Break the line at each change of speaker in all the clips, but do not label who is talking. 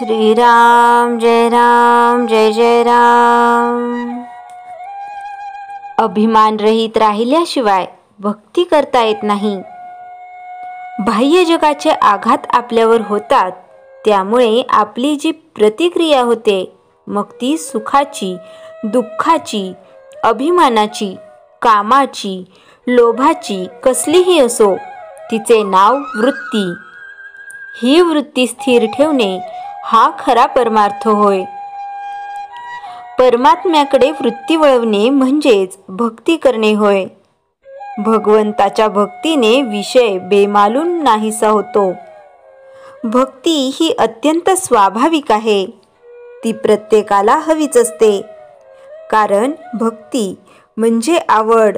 श्रीराम जय जय राम। अभिमान रहित राहिल्याशिवाय भक्ती करता येत नाही। बाह्य जगाचे आघात आपल्यावर होतात, त्यामुळे आपली जी प्रतिक्रिया होते, मग ती सुखाची, दुःखाची, अभिमानाची, कामाची, लोभाची कसलीही असो, तिचे नाव वृत्ती। ही वृत्ती स्थिर ठेवणे हा खरा परमार्थ होय। परमात्म्याकडे वृत्ती वळवणे म्हणजेच भक्ती करणे होय। भगवंताच्या भक्तीने विषय बेमालूम नाहीसा होतो। भक्ती ही अत्यंत स्वाभाविक आहे, ती प्रत्येकाला हवीच असते। कारण भक्ती म्हणजे आवड,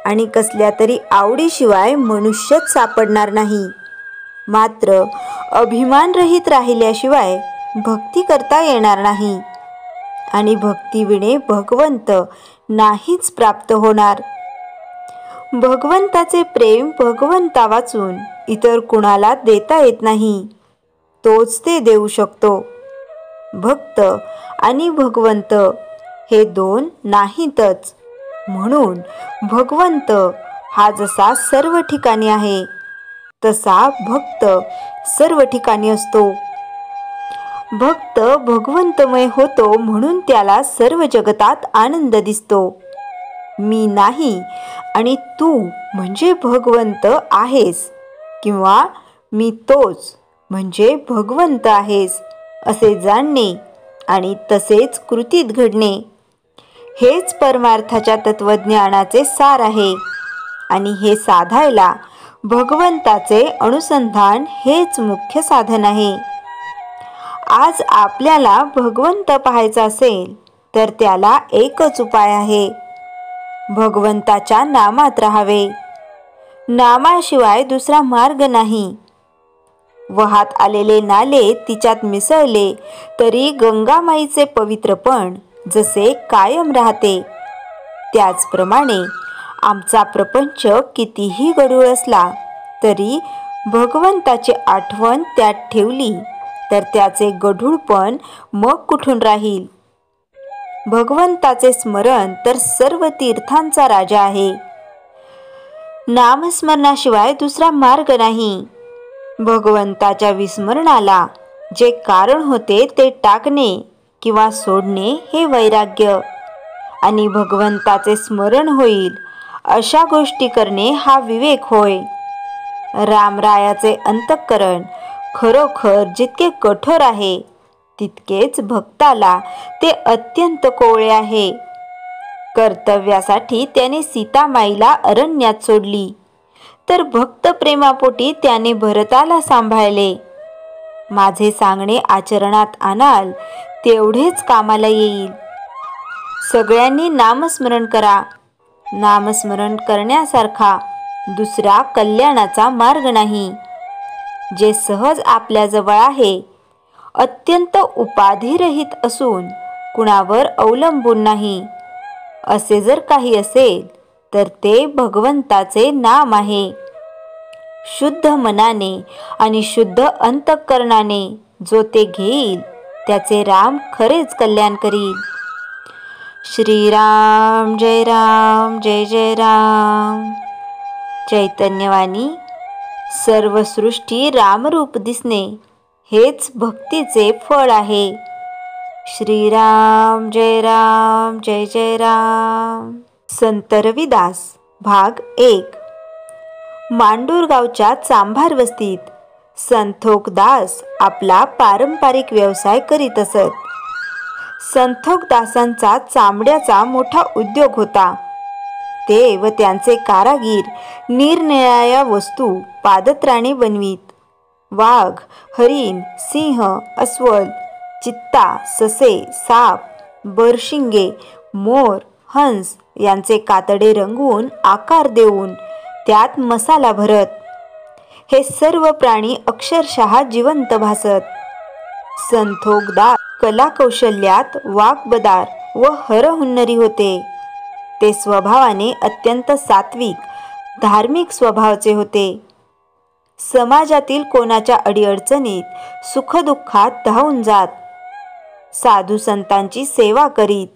आणि कसल्या तरी आवडीशिवाय मनुष्यच सापडणार नाही। मात्र अभिमान रहित राहिल्याशिवाय भक्ती करता येणार नाही, आणि भक्तीविणे भगवंत नाहीच प्राप्त होणार। भगवंताचे प्रेम भगवंता वाचून इतर कुणाला देता येत नाही, तोच ते देऊ शकतो। भक्त आणि भगवंत हे दोन नाहीतच, म्हणून भगवंत हा जसा सर्व ठिकाणी आहे, तसा भक्त सर्व ठिकाणी असतो। भक्त भगवंतमय होतो, म्हणून त्याला सर्व जगतात आनंद दिसतो। मी नाही आणि तू म्हणजे भगवंत आहेस, किंवा मी तोच म्हणजे भगवंत आहेस असे जाणणे आणि तसेच कृतीत घडणे, हेच परमार्थाच्या तत्वज्ञानाचे सार आहे। आणि हे साधायला भगवंताचे अनुसंधान हेच मुख्य साधन आहे। आज आपल्याला भगवंत पाहायचा असेल तर त्याला एकच उपाय आहे, भगवंताच्या नामात राहावे। नामाशिवाय दुसरा मार्ग नाही। वाहत आलेले नाले तिच्यात मिसळले तरी गंगामाईचे पवित्रपण जसे कायम राहते, त्याचप्रमाणे आमचा प्रपंच कितीही गढूळ असला तरी भगवंताची आठवण त्यात ठेवली तर त्याचे गढूळपण मग कुठून राहील। भगवंताचे स्मरण तर सर्व तीर्थांचा राजा आहे। नामस्मरणाशिवाय दुसरा मार्ग नाही। भगवंताच्या विस्मरणाला जे कारण होते ते टाकणे किंवा सोडणे हे वैराग्य, आणि भगवंताचे स्मरण होईल अशा गोष्टी करणे हा विवेक होय। रामरायाचे अंतःकरण खरोखर जितके कठोर आहे, तितकेच भक्ताला ते अत्यंत कोवळे आहे। कर्तव्यासाठी त्याने सीतामाईला अरण्यात सोडली, तर भक्त प्रेमापोटी त्याने भरताला सांभाळले। माझे सांगणे आचरणात आणाल तेवढेच कामाला येईल। सगळ्यांनी नामस्मरण करा। नामस्मरण करण्यासारखा दुसरा कल्याणाचा मार्ग नाही। जे सहज आपल्या जवळ आहे, अत्यंत उपाधिरहित असून कुणावर अवलंबून नाही, असे जर काही असेल तर ते भगवंताचे नाम आहे। शुद्ध मनाने आणि शुद्ध अंतःकरणाने जो ते घेईल, त्याचे राम खरेच कल्याण करील। श्रीराम जय जय राम। चैतन्यवाणी सर्व सृष्टी रामरूप दिसणे हेच भक्तीचे फळ आहे। श्रीराम जय जय राम। संत रविदास भाग 1। मांडूरगावच्या चांभार वस्तीत संथोखदास आपला पारंपरिक व्यवसाय करीत असत। संथोखदासांचा चामड्याचा मोठा उद्योग होता। ते व त्यांचे कारागीर निरनिराळ्या वस्तू पादत्राणे बनवीत। वाघ, हरिण, सिंह, अस्वल, चित्ता, ससे, साप, बरशिंगे, मोर, हंस यांचे कातडे रंगवून आकार देऊन त्यात मसाला भरत। हे सर्व प्राणी अक्षरशः जिवंत भासत। संथोखदास कलाकौशल्यात वाकबदार व हरहुन्नरी होते। ते स्वभावाने अत्यंत सात्विक, धार्मिक स्वभावाचे होते। समाजातील कोणाच्या अडीअडचणीत सुखदुःखात धावून जात, साधू संतांची सेवा करीत,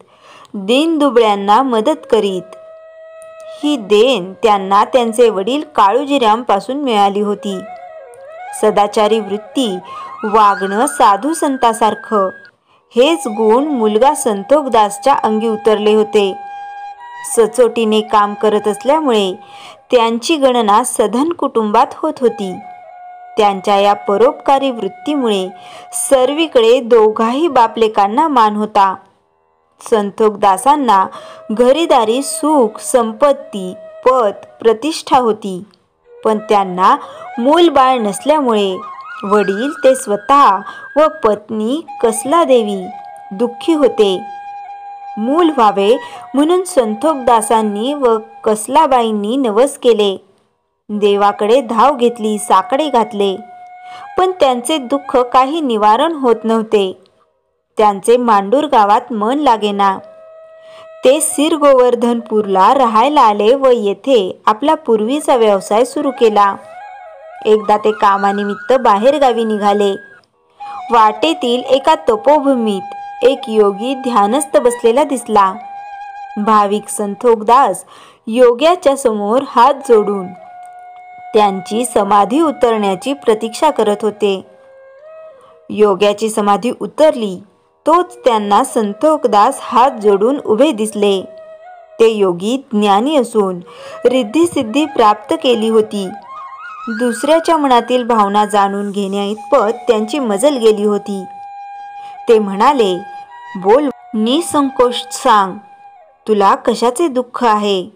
दीनदुबळ्यांना मदत करीत. ही देण त्यांना त्यांचे वडील काळूजीरामपासून मिळाली होती. सदाचारी वृत्ती, वागणं साधू संतासारखं, हेच गुण मुलगा संतोखदासच्या अंगी उतरले होते. सचोटीने काम करत असल्यामुळे त्यांची गणना सधन कुटुंबात होत होती. त्यांच्या या परोपकारी वृत्तीमुळे सर्वीकडे दोघाही बापलेकांना मान होता. संतोखदासांना घरीदारी, सुख, संपत्ती, पद, प्रतिष्ठा होती, पण त्यांना मूलबाळ नसल्यामुळे वडील, ते स्वतः व पत्नी कसलादेवी दुःखी होते. मूल व्हावे म्हणून संतोखदासांनी व कसलाबाईंनी नवस केले. देवाकडे धाव घेतली, साकडे घातले, पण त्यांचे दुःख काही निवारण होत नव्हते. त्यांचे मांडूर गावात मन लागेना. ते सिरगोवर्धनपूरला राहायला आले व येथे आपला पूर्वीचा व्यवसाय सुरू केला. एकदा ते कामानिमित्त बाहेरगावी निघाले. वाटेतील एका तपोभूमीत एक योगी ध्यानस्थ बसलेला दिसला. भाविक संतोखदास योग्याच्या समोर हात जोडून त्यांची समाधी उतरण्याची प्रतीक्षा करत होते. योग्याची समाधी उतरली तोच त्यांना संतोखदास हात जोडून उभे दिसले. ते योगी ज्ञानी असून रिद्धिसिद्धी प्राप्त केली होती. दुसऱ्याच्या मनातील भावना जाणून घेण्याइतपत त्यांची मजल गेली होती. ते म्हणाले, बोल, निसंकोच सांग, तुला कशाचे दुःख आहे?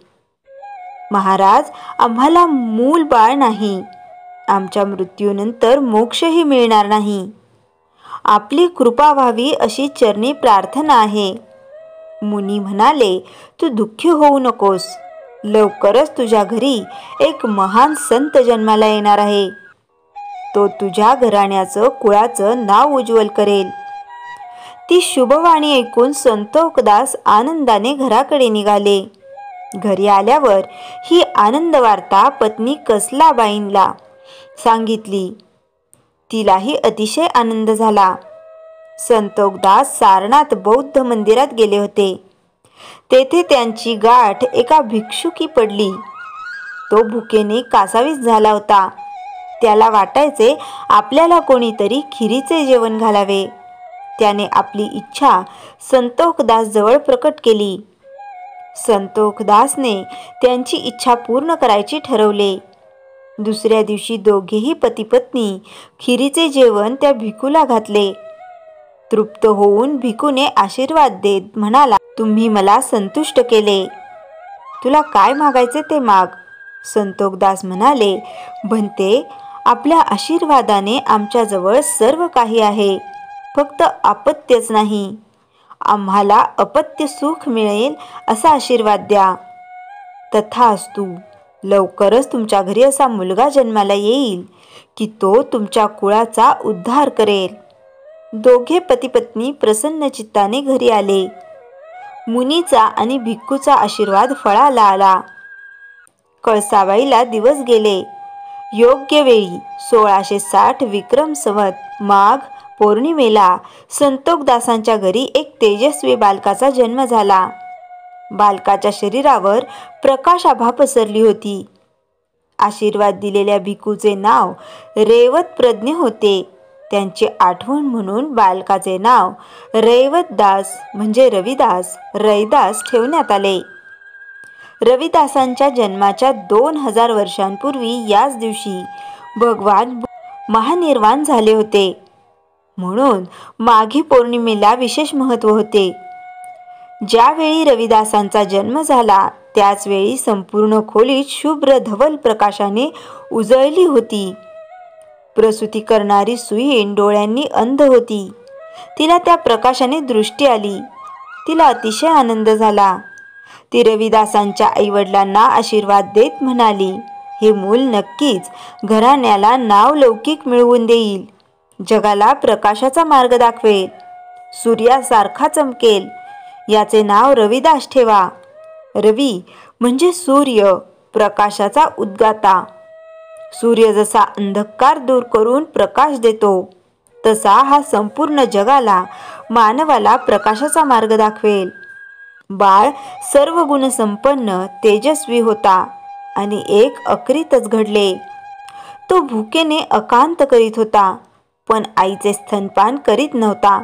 महाराज, आम्हाला मूल बाळ नाही. आमच्या मृत्यूनंतर मोक्षही मिळणार नाही. आपली कृपा व्हावी अशी चरणी प्रार्थना आहे. मुनी म्हणाले, तू दुःखी होऊ नकोस. लवकरच तुझ्या घरी एक महान संत जन्माला येणार आहे. तो तुझ्या घराण्याचं, कुळाचं नाव उज्ज्वल करेल. ती शुभवाणी ऐकून संतोखदास आनंदाने घराकडे निघाले. घरी आल्यावर ही आनंद वार्ता पत्नी कसलाबाईंना सांगितली. तिलाही अतिशय आनंद झाला. संतोखदास सारनाथ बौद्ध मंदिरात गेले होते. तेथे त्यांची गाठ एका भिक्षुकी पडली. तो भुकेने कासावीस झाला होता. त्याला वाटायचे आपल्याला कोणीतरी खिरीचे जेवण घालावे. त्याने आपली इच्छा संतोखदास जवळ प्रकट केली. संतोखदासने त्यांची इच्छा पूर्ण करायची ठरवले. दुसऱ्या दिवशी दोघेही पतिपत्नी खिरीचे जेवण त्या भिकूला घातले. तृप्त होऊन भिकूने आशीर्वाद देत म्हणाला, तुम्ही मला संतुष्ट केले. तुला काय मागायचे ते माग. संतोखदास म्हणाले, भंते, आपल्या आशीर्वादाने आमच्याजवळ सर्व काही आहे, फक्त अपत्यच नाही. आम्हाला अपत्य सुख मिळेल असा आशीर्वाद द्या. तथास्तु. लवकरच तुमच्या घरी असा मुलगा जन्माला येईल की तो तुमच्या कुळाचा उद्धार करेल. दोघे पतिपत्नी प्रसन्न चित्ताने घरी आले. मुनीचा आणि भिक्खूचा आशीर्वाद फळाला आला. कळसाबाईला दिवस गेले. योग्य वेळी 1660 विक्रम संवत माघ पौर्णिमेला संतोखदासांच्या घरी एक तेजस्वी बालकाचा जन्म झाला. बालकाच्या शरीरावर प्रकाशाभा पसरली होती. आशीर्वाद दिलेल्या भिक्खूचे नाव रेवतप्रज्ञ होते. त्यांची आठवण म्हणून बालकाचे नाव रैवतदास म्हणजे रविदास, रैदास ठेवण्यात आले. रविदासांच्या जन्माच्या 2000 वर्षांपूर्वी याच दिवशी भगवान महानिर्वाण झाले होते. म्हणून माघी पौर्णिमेला विशेष महत्त्व होते. ज्यावेळी रविदासांचा जन्म झाला त्याच वेळी संपूर्ण खोलीत शुभ्र धवल प्रकाशाने उजळली होती. प्रसूती करणारी सुईण डोळ्यांनी अंध होती. तिला त्या प्रकाशाने दृष्टी आली. तिला अतिशय आनंद झाला. ती रविदासांच्या आईवडिलांना आशीर्वाद देत म्हणाली, हे मूल नक्कीच घराण्याला नाव लौकिक मिळवून देईल. जगाला प्रकाशाचा मार्ग दाखवेल. सूर्यासारखा चमकेल. याचे नाव रविदास ठेवा. रवी म्हणजे सूर्य, प्रकाशाचा उद्गाता. सूर्य जसा अंधकार दूर करून प्रकाश देतो, तसा हा संपूर्ण जगाला, मानवाला प्रकाशाचा मार्ग दाखवेल. बाळ सर्व गुणसंपन्न, तेजस्वी होता आणि एक अक्रीतच घडले. तो भुकेने अकांत करीत होता, पण आईचे स्तनपान करीत नव्हता.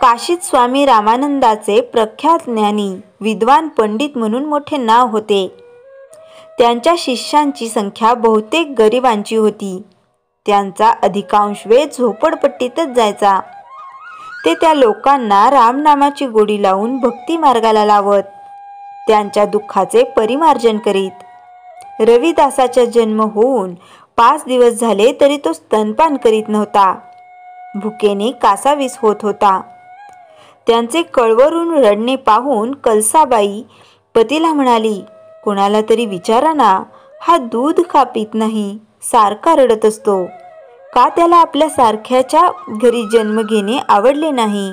काशीत स्वामी रामानंदाचे प्रख्यात ज्ञानी, विद्वान पंडित म्हणून मोठे नाव होते. त्यांच्या शिष्यांची संख्या बहुतेक गरिबांची होती. त्यांचा अधिकांश वेळ झोपडपट्टीतच जायचा. ते त्या लोकांना रामनामाची गोडी लावून भक्ती मार्गाला लावत, त्यांच्या दुःखाचे परिमार्जन करीत. रविदासाचा जन्म होऊन 5 दिवस झाले तरी तो स्तनपान करीत नव्हता. भुकेने कासावीस होत होता. त्यांचे कळवळून रडणे पाहून कलसाबाई पतीला म्हणाली, "कोणाला तरी विचारा ना, हा दूध का पित नाही? सारखा रडत असतो. का त्याला आपल्या सारख्याच्या घरी जन्म घेणे आवडले नाही,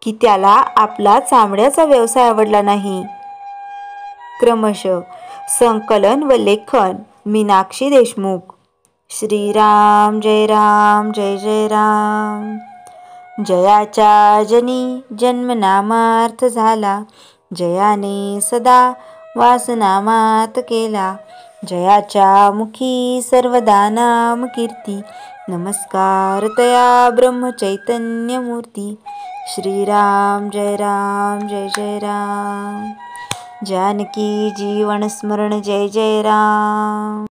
की त्याला आपला चामड्याचा व्यवसाय आवडला नाही?" क्रमशः संकलन व लेखन मीनाक्षी देशमुख. श्रीराम जय राम जय जय राम. जयाच्या जनी जन्मनामार्थ झाला, जयाने सदा वासनामात केला. जयाच्या मुखी सर्वदा नाम कीर्ती, नमस्कार तया ब्रह्मचैतन्य मूर्ती. श्रीराम जय राम जय जय राम. जानकी जीवन स्मरण जय जय राम.